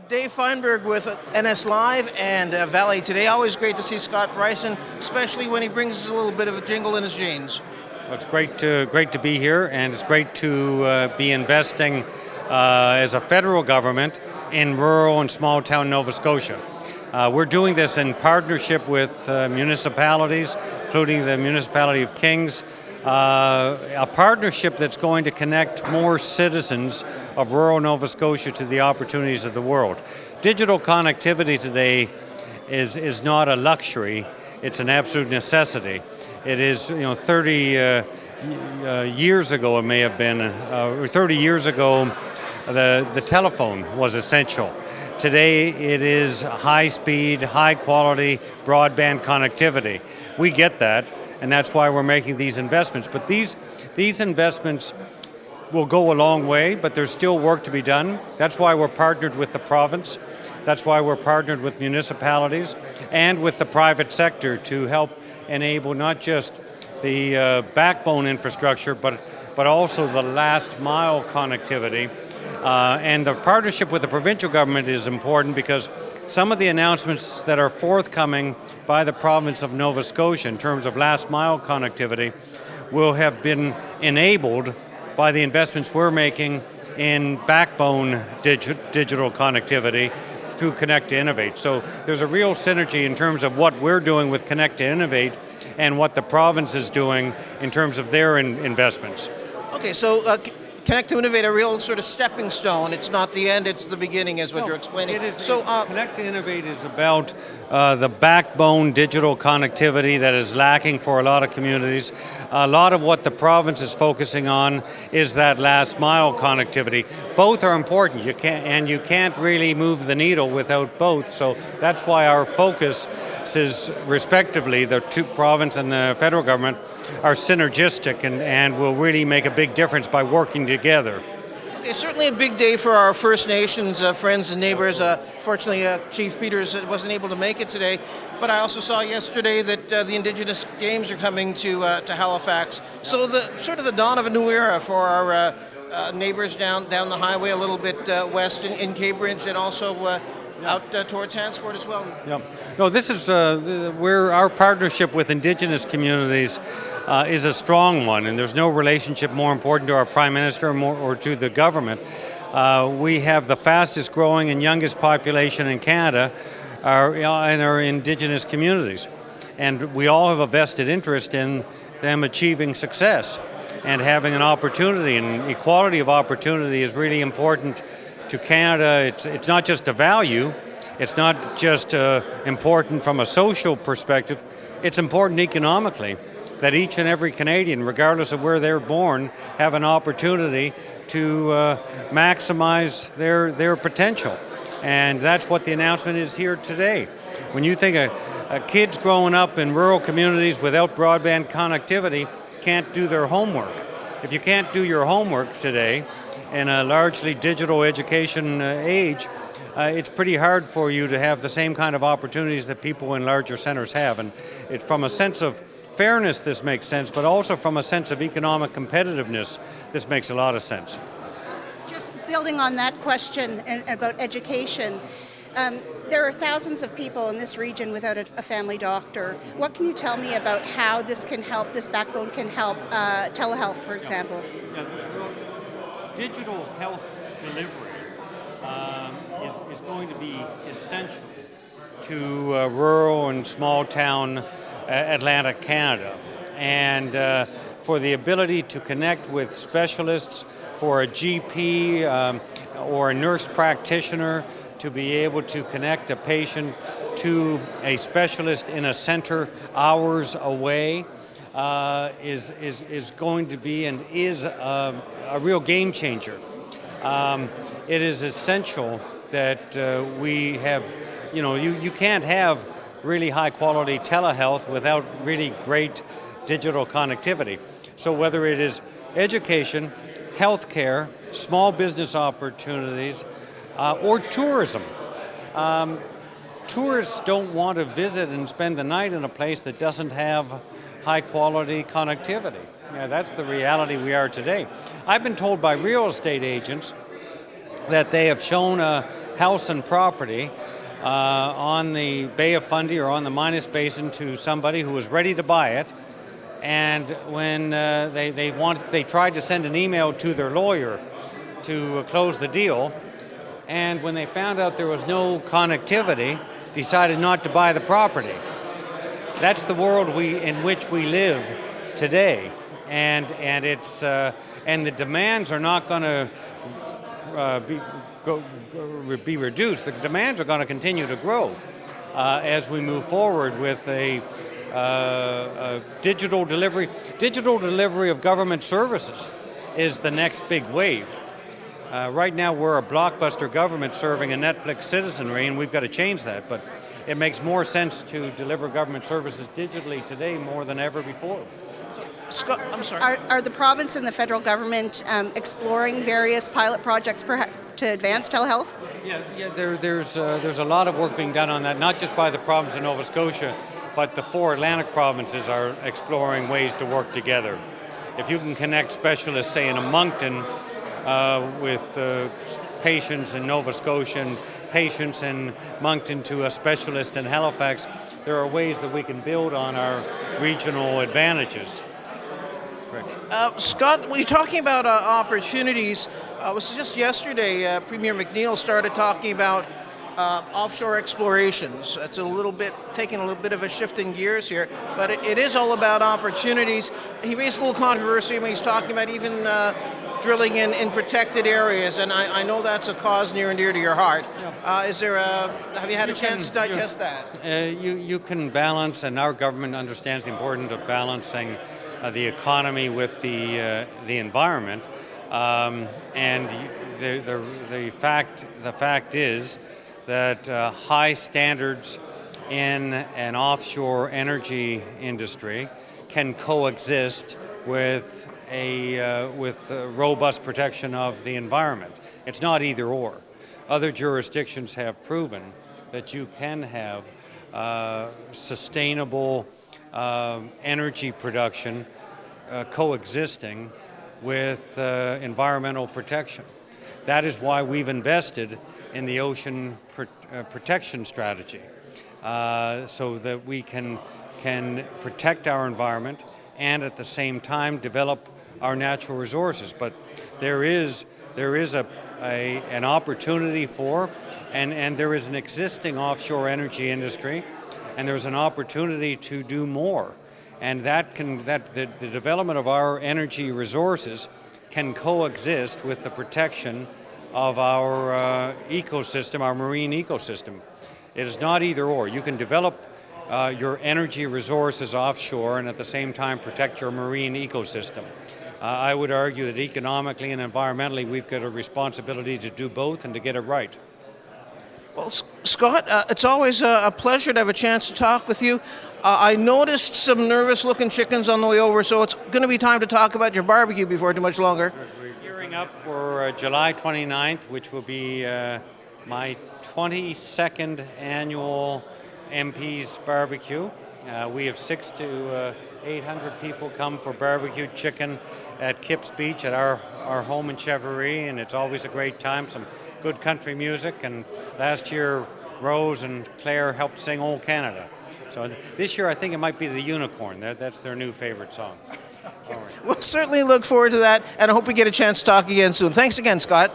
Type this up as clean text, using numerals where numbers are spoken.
Dave Fineberg with NS Live and Valley today. Always great to see Scott Brison, especially when he brings us a little bit of a jingle in his jeans. Well, it's great to be here, and it's great to be investing as a federal government in rural and small town Nova Scotia. We're doing this in partnership with municipalities, including the municipality of Kings, a partnership that's going to connect more citizens of rural Nova Scotia to the opportunities of the world. Digital connectivity today is not a luxury, it's an absolute necessity. It is, 30 years ago it may have been, or 30 years ago the telephone was essential. Today it is high speed, high quality broadband connectivity. We get that, and that's why we're making these investments. But these investments will go a long way, but there's still work to be done. That's why we're partnered with the province. That's why we're partnered with municipalities and with the private sector to help enable not just the backbone infrastructure, but also the last mile connectivity. And the partnership with the provincial government is important because some of the announcements that are forthcoming by the province of Nova Scotia in terms of last mile connectivity will have been enabled by the investments we're making in backbone digital connectivity through Connect to Innovate. So there's a real synergy in terms of what we're doing with Connect to Innovate and what the province is doing in terms of their investments. Okay, so Connect to Innovate, a real sort of stepping stone. It's not the end, it's the beginning, is what you're explaining. Connect to Innovate is about the backbone digital connectivity that is lacking for a lot of communities. A lot of what the province is focusing on is that last mile connectivity. Both are important. You can't really move the needle without both. So that's why our focus is, respectively, the two province and the federal government are synergistic and will really make a big difference by working together. Okay, certainly a big day for our First Nations friends and neighbors. Fortunately, Chief Peters wasn't able to make it today, but I also saw yesterday that the Indigenous Games are coming to Halifax. So the dawn of a new era for our neighbors down the highway a little bit west in Cambridge, and also out towards Hansport as well. Yeah. No, this is where our partnership with Indigenous communities is a strong one, and there's no relationship more important to our Prime Minister or to the government. We have the fastest growing and youngest population in Canada in our Indigenous communities, and we all have a vested interest in them achieving success and having an opportunity, and equality of opportunity is really important to Canada. It's not just a value, it's not just important from a social perspective, it's important economically that each and every Canadian, regardless of where they're born, have an opportunity to maximize their potential. And that's what the announcement is here today. When you think of kids growing up in rural communities without broadband connectivity can't do their homework. If you can't do your homework today, in a largely digital education age, it's pretty hard for you to have the same kind of opportunities that people in larger centers have. And from a sense of fairness, this makes sense, but also from a sense of economic competitiveness, this makes a lot of sense. Just building on that question about education, there are thousands of people in this region without a family doctor. What can you tell me about how this can help, this backbone can help telehealth, for example? Yeah, digital health delivery is going to be essential to rural and small town Atlantic Canada, and for the ability to connect with specialists, for a GP or a nurse practitioner to be able to connect a patient to a specialist in a center hours away is going to be and is a real game changer. It is essential that we have, you can't have really high quality telehealth without really great digital connectivity. So whether it is education, healthcare, small business opportunities, or tourism. Tourists don't want to visit and spend the night in a place that doesn't have high quality connectivity. Yeah, that's the reality we are today. I've been told by real estate agents that they have shown a house and property on the Bay of Fundy or on the Minas Basin to somebody who was ready to buy it. And when they tried to send an email to their lawyer to close the deal, and when they found out there was no connectivity, decided not to buy the property. That's the world in which we live today, and the demands are not going to be reduced. The demands are going to continue to grow as we move forward with a digital delivery. Digital delivery of government services is the next big wave. Right now we're a blockbuster government serving a Netflix citizenry, and we've got to change that. But it makes more sense to deliver government services digitally today more than ever before. Scott, I'm sorry. Are the province and the federal government exploring various pilot projects perhaps to advance telehealth? Yeah. There's a lot of work being done on that, not just by the province of Nova Scotia, but the 4 Atlantic provinces are exploring ways to work together. If you can connect specialists, say in a Moncton, with patients in Nova Scotia and patients in Moncton to a specialist in Halifax, there are ways that we can build on our regional advantages. Scott, we're talking about opportunities. It was just yesterday, Premier McNeil started talking about offshore explorations. It's taking a little bit of a shift in gears here, but it is all about opportunities. He raised a little controversy when he's talking about even drilling in protected areas, and I know that's a cause near and dear to your heart. Have you had a chance to digest that? You can balance, and our government understands the importance of balancing the economy with the environment. And the fact is that high standards in an offshore energy industry can coexist with robust protection of the environment. It's not either or. Other jurisdictions have proven that you can have sustainable energy production coexisting with environmental protection. That is why we've invested in the ocean protection strategy, so that we can protect our environment and at the same time develop our natural resources. But there is an opportunity for, and there is an existing offshore energy industry, and there's an opportunity to do more. And the development of our energy resources can coexist with the protection of our ecosystem, our marine ecosystem. It is not either or. You can develop your energy resources offshore and at the same time protect your marine ecosystem. I would argue that economically and environmentally we've got a responsibility to do both and to get it right. Well, Scott, it's always a pleasure to have a chance to talk with you. I noticed some nervous-looking chickens on the way over, so it's going to be time to talk about your barbecue before too much longer. We're gearing up for July 29th, which will be my 22nd annual MP's barbecue. We have 600 to 800 people come for barbecued chicken at Kipps Beach at our home in Cheveree, and it's always a great time. Some good country music, and last year Rose and Claire helped sing Old Canada. So this year I think it might be the Unicorn. That's their new favorite song. We'll certainly look forward to that, and I hope we get a chance to talk again soon. Thanks again, Scott.